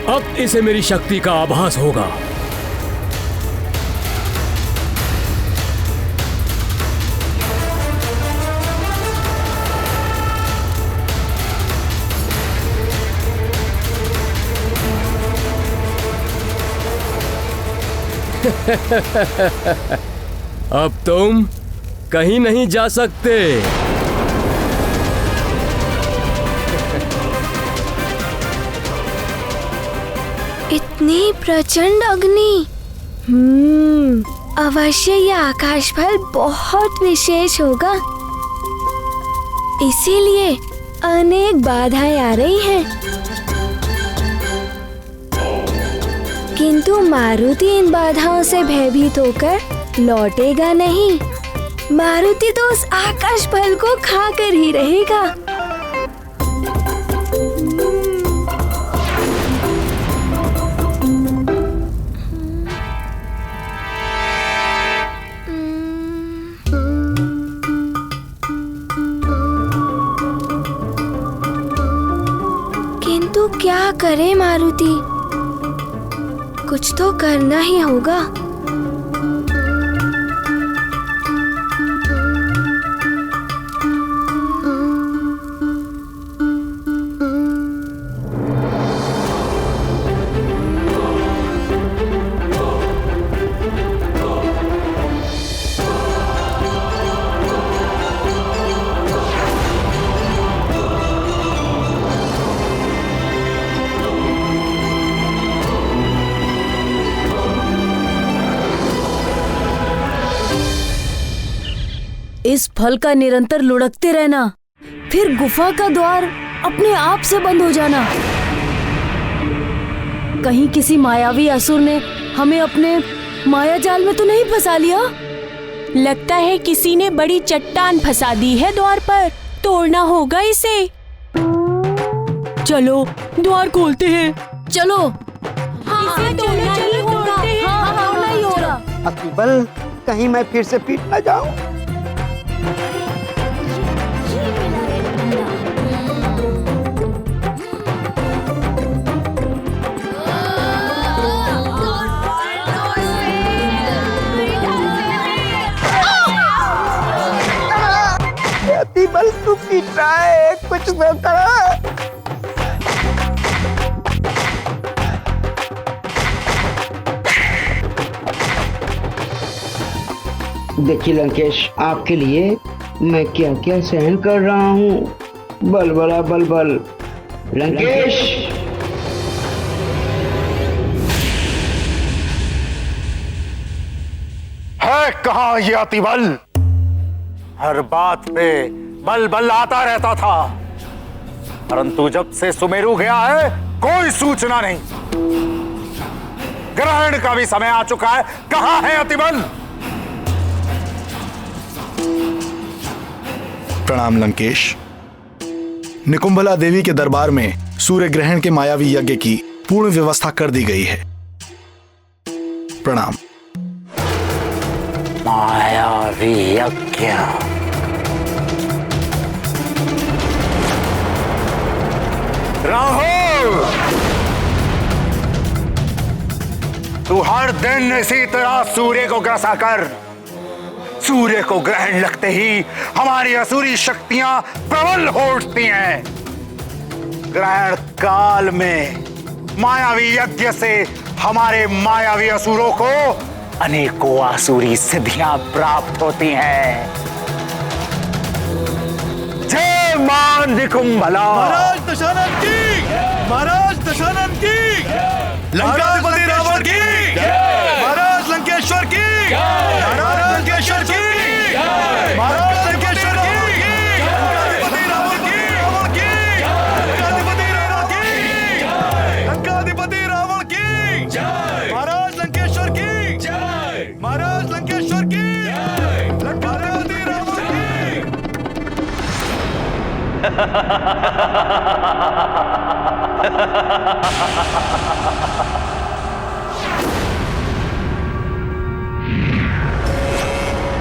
अब इसे मेरी शक्ति का आभास होगा। अब तुम कहीं नहीं जा सकते। इतनी प्रचंड अग्नि। अवश्य यह आकाश फल बहुत विशेष होगा, इसीलिए अनेक बाधाएं आ रही हैं। किंतु मारुति इन बाधाओं से भयभीत होकर लौटेगा नहीं। मारुति तो उस आकाश फल को खाकर ही रहेगा। किंतु क्या करे मारुति, कुछ तो करना ही होगा। इस फल का निरंतर लुढ़कते रहना, फिर गुफा का द्वार अपने आप से बंद हो जाना। कहीं किसी मायावी असुर ने हमें अपने माया जाल में तो नहीं फंसा लिया? लगता है किसी ने बड़ी चट्टान फंसा दी है द्वार पर, तोड़ना होगा इसे। चलो द्वार खोलते हैं। चलो। इसे तोड़ना ही होगा। तोड़ना ही होगा। अतिबल, कहीं मैं फिर से पीट न जाऊं। अतिबल, तू पीट रहा है, कुछ तो कर। देखिए लंकेश, आपके लिए मैं क्या क्या सहन कर रहा हूँ। बल बड़ा बल बल। लंकेश, है कहाँ ये अतिबल? हर बात पे बल बल आता रहता था, परंतु जब से सुमेरु गया है कोई सूचना नहीं। ग्रहण का भी समय आ चुका है, कहाँ है अतिबल? प्रणाम लंकेश। निकुंभला देवी के दरबार में सूर्य ग्रहण के मायावी यज्ञ की पूर्ण व्यवस्था कर दी गई है। प्रणाम। मायावी यज्ञ? राहुल, तू हर दिन इसी तरह सूर्य को ग्रसा कर। सूर्य को ग्रहण लगते ही हमारी असुरी शक्तियां प्रबल हो उठती हैं। ग्रहण काल में मायावी यज्ञ से हमारे मायावी असुरों को अनेकों आसुरी सिद्धियां प्राप्त होती हैं। जय मां निकुंभला। महाराज दशानन की, महाराज दशानन की, लंकाधिपति रावण की, महाराज लंकेश्वर की, महाराज लंकेश्वर की, महाराज लंकेश्वर की, लंकाधिपति रावण की, लंकाधिपति रावण की, लंकाधिपति रावण की, महाराज लंकेश्वर की, महाराज लंकेश्वर की, लंकाधिपति रावण की।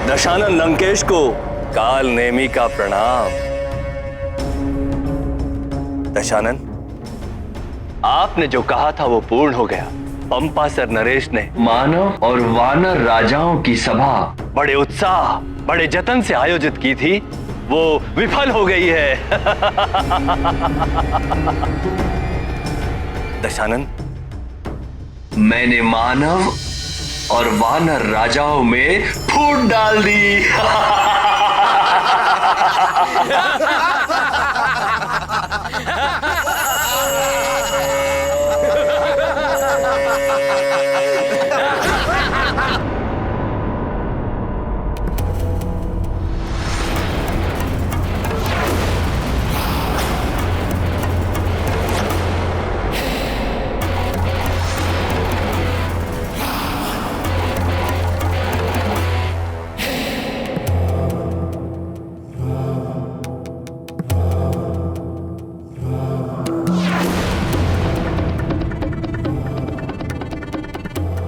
दशानन लंकेश को काल नेमी का प्रणाम। दशानन, आपने जो कहा था वो पूर्ण हो गया। पंपा सर नरेश ने मानव और वानर राजाओं की सभा बड़े उत्साह, बड़े जतन से आयोजित की थी, वो विफल हो गई है। दशानन, मैंने मानव और वानर राजाओं में फूट डाल दी।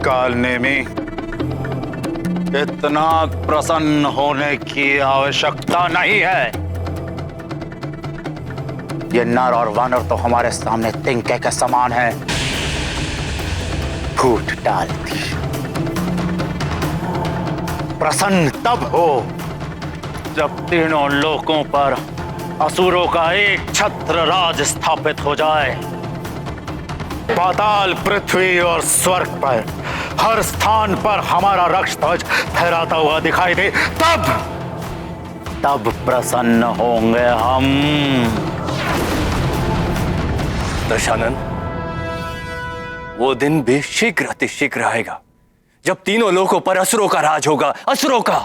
कालनेमी, इतना प्रसन्न होने की आवश्यकता नहीं है। ये नर और वानर तो हमारे सामने तिनके के समान है। फूट डालती। प्रसन्न तब हो जब तीनों लोकों पर असुरों का एक छत्र राज स्थापित हो जाए। पाताल, पृथ्वी और स्वर्ग पर हर स्थान पर हमारा रक्त ध्वज फहराता हुआ दिखाई दे, तब प्रसन्न होंगे हम। दशानन, वो दिन भी शीघ्र अतिशीघ्र आएगा जब तीनों लोकों पर असुरों का राज होगा, असुरों का।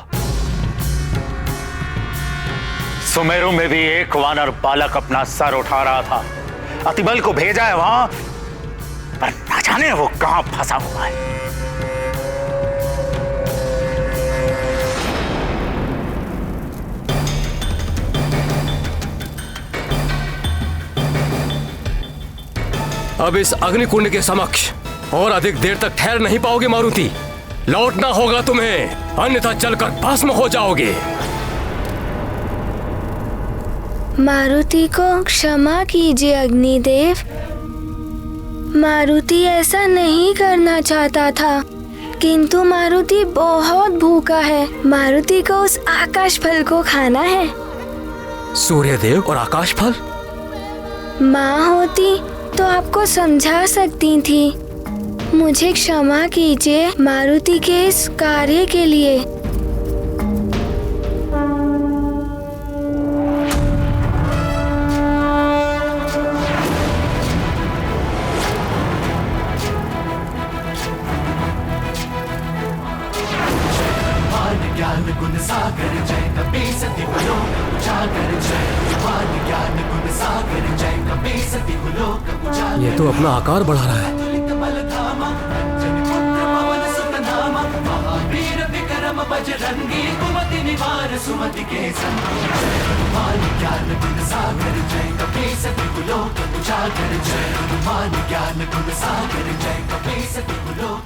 सुमेरु में भी एक वानर बालक अपना सर उठा रहा था। अतिबल को भेजा है वहां, पर न जाने वो कहां फंसा हुआ है। अब इस अग्निकुंड के समक्ष और अधिक देर तक ठहर नहीं पाओगे मारुति। लौटना होगा तुम्हें, अन्यथा जलकर भस्म हो जाओगे। मारुति को क्षमा कीजिए अग्निदेव। मारुति ऐसा नहीं करना चाहता था, किंतु मारुति बहुत भूखा है। मारुति को उस आकाश फल को खाना है। सूर्यदेव और आकाश फल? माँ होती तो आपको समझा सकती थी। मुझे क्षमा कीजिए मारुति के इस कार्य के लिए। ये तो अपना आकार बढ़ा रहा है।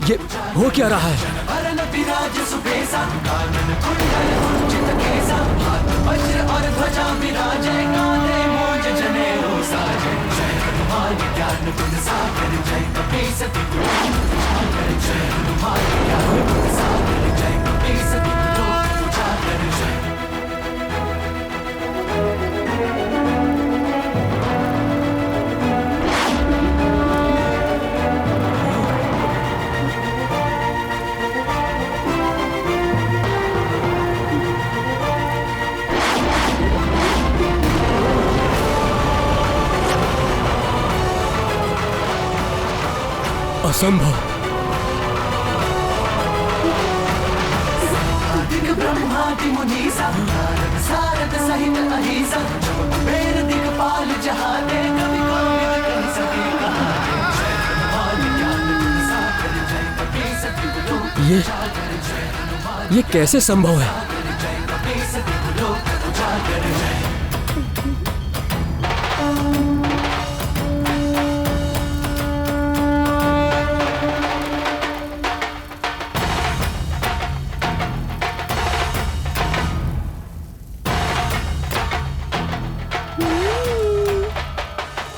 ये हो क्या रहा है? असंभव। ये कैसे संभव है?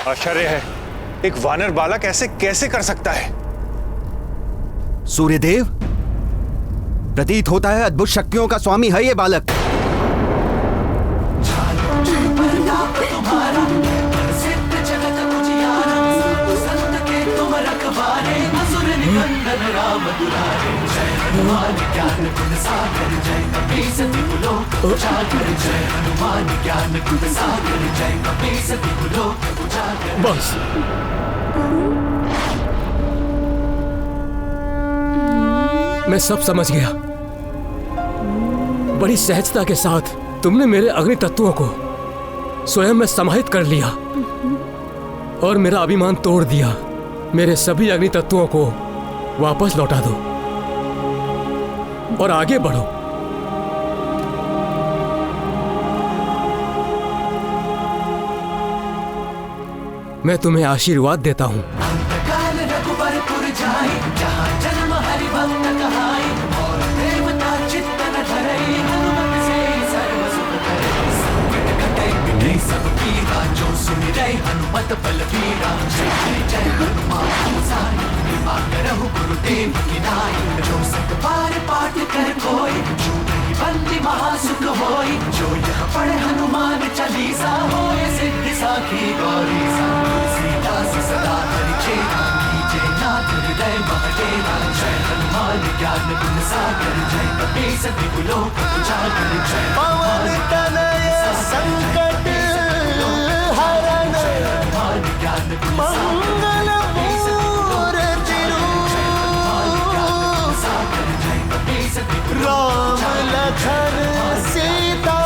आश्चर्य है, एक वानर बालक ऐसे कैसे कर सकता है? सूर्यदेव, प्रतीत होता है अद्भुत शक्तियों का स्वामी है ये बालक। बस मैं सब समझ गया। बड़ी सहजता के साथ तुमने मेरे अग्नि तत्वों को स्वयं में समाहित कर लिया और मेरा अभिमान तोड़ दिया। मेरे सभी अग्नि तत्वों को वापस लौटा दो और आगे बढ़ो। मैं तुम्हें आशीर्वाद देता हूं। हनुमान चालीसा हो सिद्धि साखी गौरी सदा नाथ हृदय महदेवा। जय हनुमान ज्ञान गुण सागर जय कपीस विपुलोक उजागर जय पवन तनय संकट हरण मंगल मूर्ति राम लखन सीता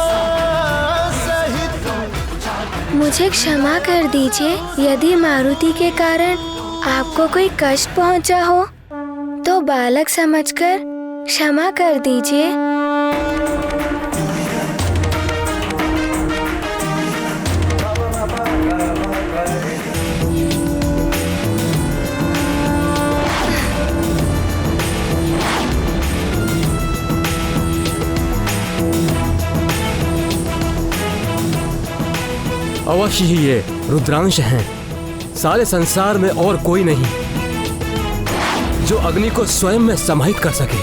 सहित। मुझे क्षमा कर दीजिए यदि मारुति के कारण आपको कोई कष्ट पहुंचा हो तो बालक समझकर क्षमा कर दीजिए। अवश्य ही ये रुद्रांश हैं। सारे संसार में और कोई नहीं जो अग्नि को स्वयं में समाहित कर सके।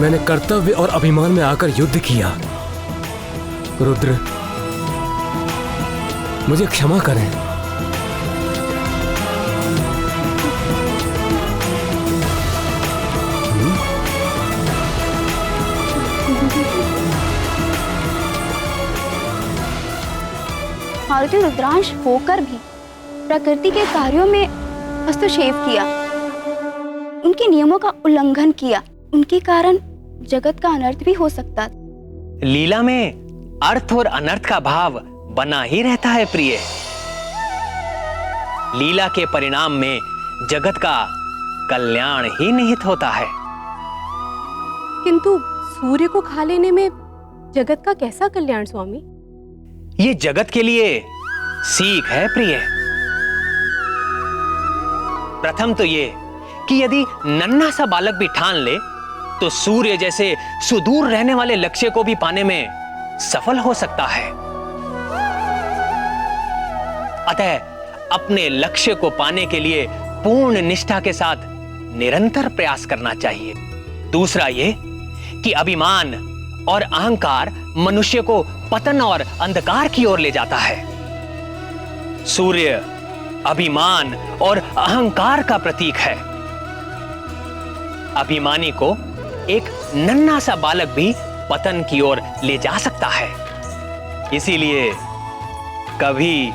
मैंने कर्तव्य और अभिमान में आकर युद्ध किया। रुद्र, मुझे क्षमा करें। मारुति रुद्रांश होकर भी प्रकृति के कार्यों में हस्तक्षेप किया, उनके नियमों का उल्लंघन किया। उनके कारण जगत का अनर्थ भी हो सकता। लीला में अर्थ और अनर्थ का भाव बना ही रहता है प्रिय। लीला के परिणाम में जगत का कल्याण ही निहित होता है। किंतु सूर्य को खा लेने में जगत का कैसा कल्याण स्वामी? ये जगत के लिए सीख है प्रिय। प्रथम तो ये कि यदि नन्हा सा बालक भी ठान ले तो सूर्य जैसे सुदूर रहने वाले लक्ष्य को भी पाने में सफल हो सकता है। अतः अपने लक्ष्य को पाने के लिए पूर्ण निष्ठा के साथ निरंतर प्रयास करना चाहिए। दूसरा ये कि अभिमान और अहंकार मनुष्य को पतन और अंधकार की ओर ले जाता है। सूर्य अभिमान और अहंकार का प्रतीक है। अभिमानी को एक नन्हा सा बालक भी पतन की ओर ले जा सकता है। इसीलिए कभी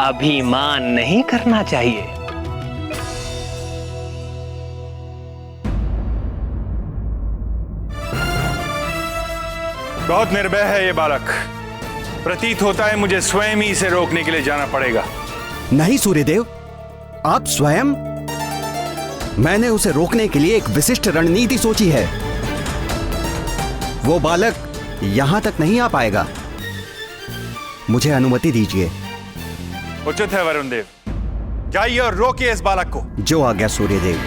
अभिमान नहीं करना चाहिए। बहुत निर्भय है ये बालक। प्रतीत होता है मुझे स्वयं ही इसे रोकने के लिए जाना पड़ेगा। नहीं सूर्यदेव, आप स्वयं। मैंने उसे रोकने के लिए एक विशिष्ट रणनीति सोची है। वो बालक यहां तक नहीं आ पाएगा। मुझे अनुमति दीजिए। उचित है वरुण देव, जाइए और रोकिए इस बालक को। जो आज्ञा सूर्यदेव।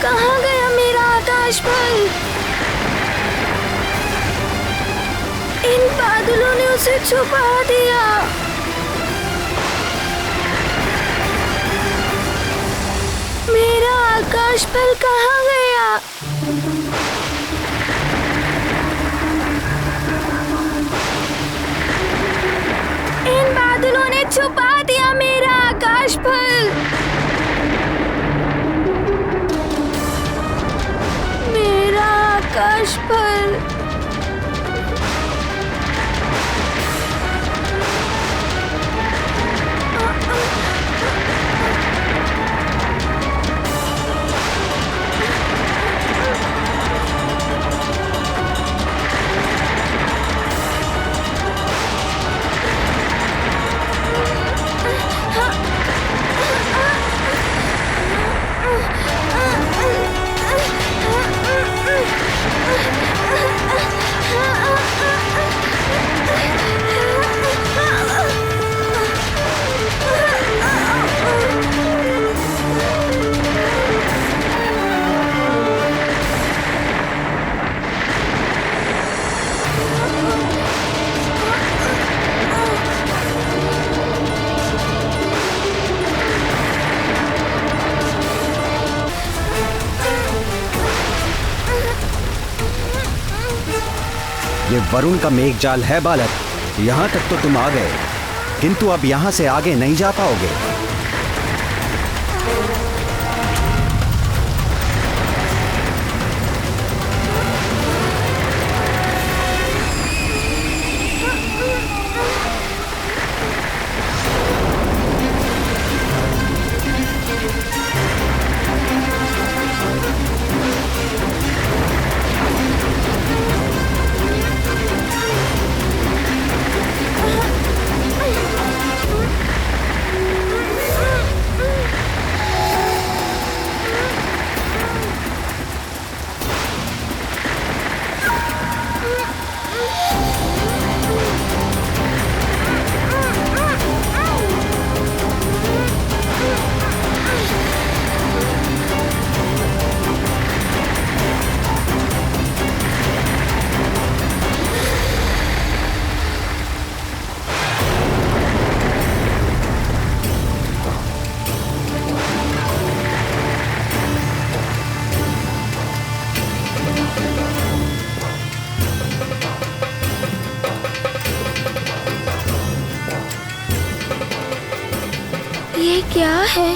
कहाँ गया मेरा आकाश फल? इन बादलों ने उसे छुपा दिया। मेरा आकाश फल कहाँ गया? इन बादलों ने छुपा दिया मेरा आकाश फल। मेरा आकाश फल। ये वरुण का मेघजाल है बालक। यहाँ तक तो तुम आ गए, किंतु अब यहाँ से आगे नहीं जा पाओगे। ये क्या है?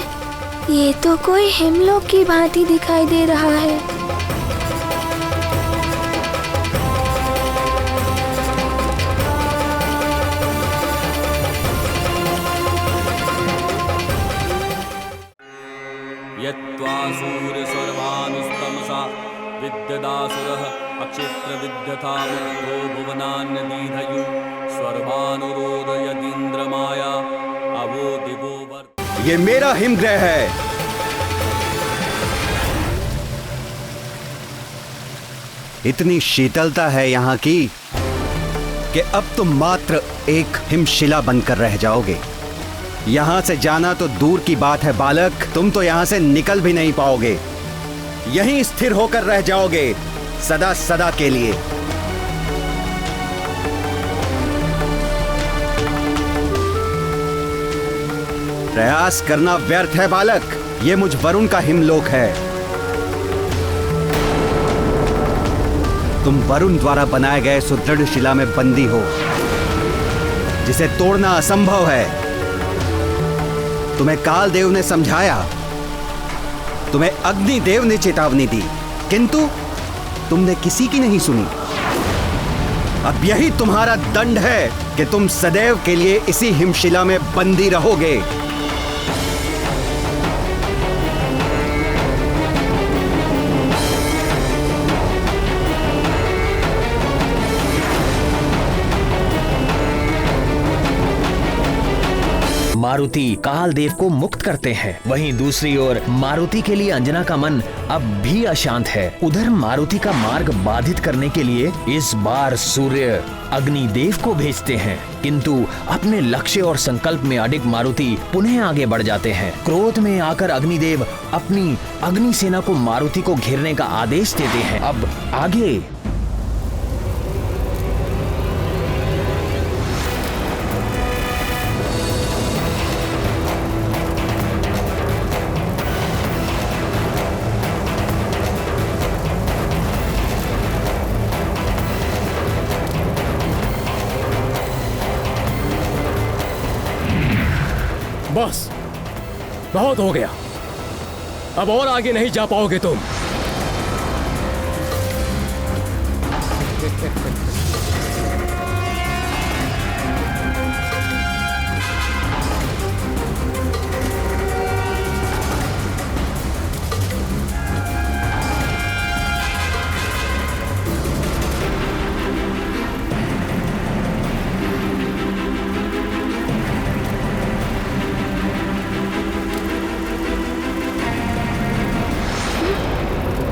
ये तो कोई हिमलोक की भांति दिखाई दे रहा है। यत्त्वा सूर्यस्वर्भानुस्तमसा विद्यदासुरः अक्षेत्र विद्यथा मुक्तो भुवनान्यदीधयु स्वर्भानुरोधयतीन्द्रमाया अवो दिवो वर्त। ये मेरा हिमग्रह है। इतनी शीतलता है यहाँ की कि अब तुम मात्र एक हिमशिला बनकर रह जाओगे। यहाँ से जाना तो दूर की बात है बालक, तुम तो यहाँ से निकल भी नहीं पाओगे। यहीं स्थिर होकर रह जाओगे सदा सदा के लिए। प्रयास करना व्यर्थ है बालक, ये मुझ वरुण का हिमलोक है। तुम वरुण द्वारा बनाए गए सुदृढ़ शिला में बंदी हो, जिसे तोड़ना असंभव है। तुम्हें कालदेव ने समझाया, तुम्हें अग्निदेव ने चेतावनी दी, किंतु तुमने किसी की नहीं सुनी। अब यही तुम्हारा दंड है कि तुम सदैव के लिए इसी हिमशिला में बंदी रहोगे। मारुति काल देव को मुक्त करते हैं। वहीं दूसरी ओर मारुति के लिए अंजना का मन अब भी अशांत है। उधर मारुति का मार्ग बाधित करने के लिए इस बार सूर्य अग्निदेव को भेजते हैं, किंतु अपने लक्ष्य और संकल्प में अडिग मारुति पुनः आगे बढ़ जाते हैं। क्रोध में आकर अग्निदेव अपनी अग्नि सेना को मारुति को घेरने का आदेश देते हैं। अब आगे बस बहुत हो गया, अब और आगे नहीं जा पाओगे तुम।